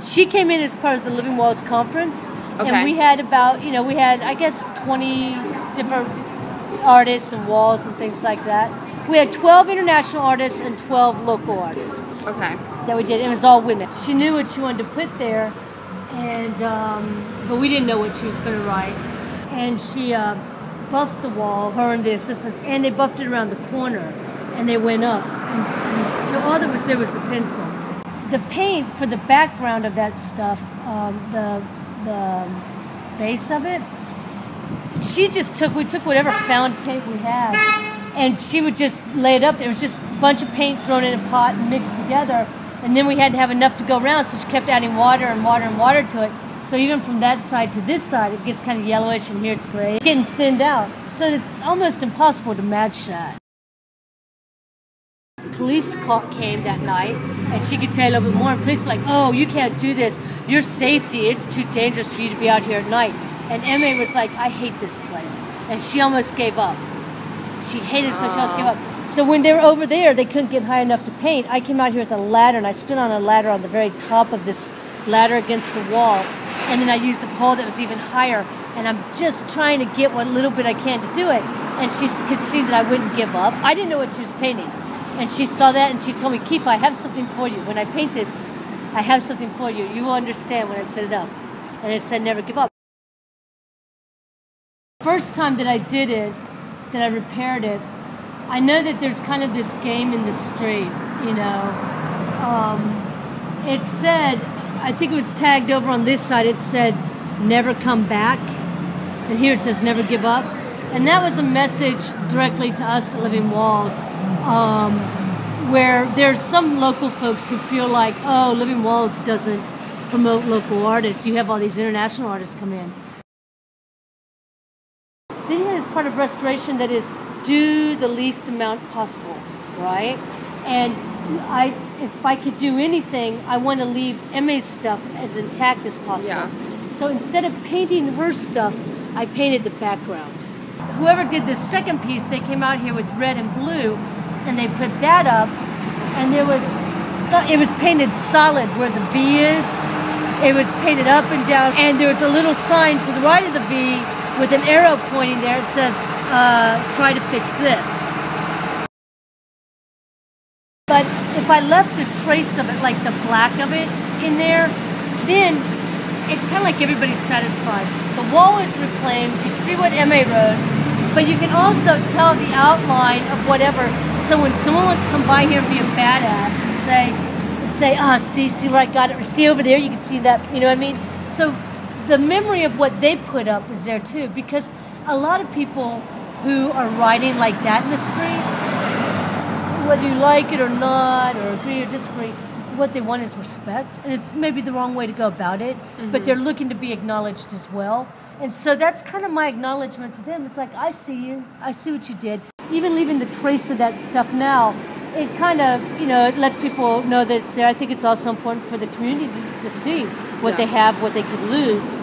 She came in as part of the Living Walls conference, Okay. and we had about, we had, I guess, 20 different artists and walls and things like that. We had 12 international artists and 12 local artists. Okay. That we did. It was all women. She knew what she wanted to put there, and but we didn't know what she was going to write. And she buffed the wall, her and the assistants, and they buffed it around the corner, and they went up. And so all that was there was the pencil. The paint for the background of that stuff, the base of it, we took whatever found paint we had, and she would just lay it up there. It was just a bunch of paint thrown in a pot and mixed together, and then we had to have enough to go around, so she kept adding water and water and water to it. So even from that side to this side, it gets kind of yellowish, and here it's gray. It's getting thinned out, so it's almost impossible to match that. Police came that night, and she could tell you a little bit more. And police were like, "Oh, you can't do this. Your safety, it's too dangerous for you to be out here at night." And Emma was like, "I hate this place," and she almost gave up. She hated this place. She almost gave up. So when they were over there, they couldn't get high enough to paint. I came out here with a ladder, and I stood on a ladder on the very top of this ladder against the wall, and then I used a pole that was even higher. And I'm just trying to get what little bit I can to do it. And she could see that I wouldn't give up. I didn't know what she was painting. And she saw that, and she told me, "Keefe, I have something for you. When I paint this, I have something for you. You will understand when I put it up." And it said, "Never give up." First time that I did it, that I repaired it, I know that there's kind of this game in the street, It said, I think it was tagged over on this side, it said, "Never come back." And here it says, "Never give up." And that was a message directly to us at Living Walls, where there's some local folks who feel like, "Oh, Living Walls doesn't promote local artists. You have all these international artists come in." Then it is part of restoration that is do the least amount possible, right? And if I could do anything, I want to leave Emma's stuff as intact as possible. Yeah. So instead of painting her stuff, I painted the background. Whoever did the second piece, they came out here with red and blue, and they put that up, and it was painted solid where the V is. It was painted up and down, and there was a little sign to the right of the V with an arrow pointing there. It says, "Try to fix this." But if I left a trace of it, like the black of it in there, then it's kind of like everybody's satisfied. The wall is reclaimed. You see what Emma wrote, but you can also tell the outline of whatever. So when someone wants to come by here and be a badass and say, "Oh, see where I got it? Or see over there, you can see that." You know what I mean? So the memory of what they put up is there too, because a lot of people who are writing like that in the street, whether you like it or not, or agree or disagree, what they want is respect, and it's maybe the wrong way to go about it, but they're looking to be acknowledged as well. And so that's kind of my acknowledgement to them. It's like, I see you, I see what you did. Even leaving the trace of that stuff now, it kind of, it lets people know that it's there. I think it's also important for the community to see what they have, what they could lose.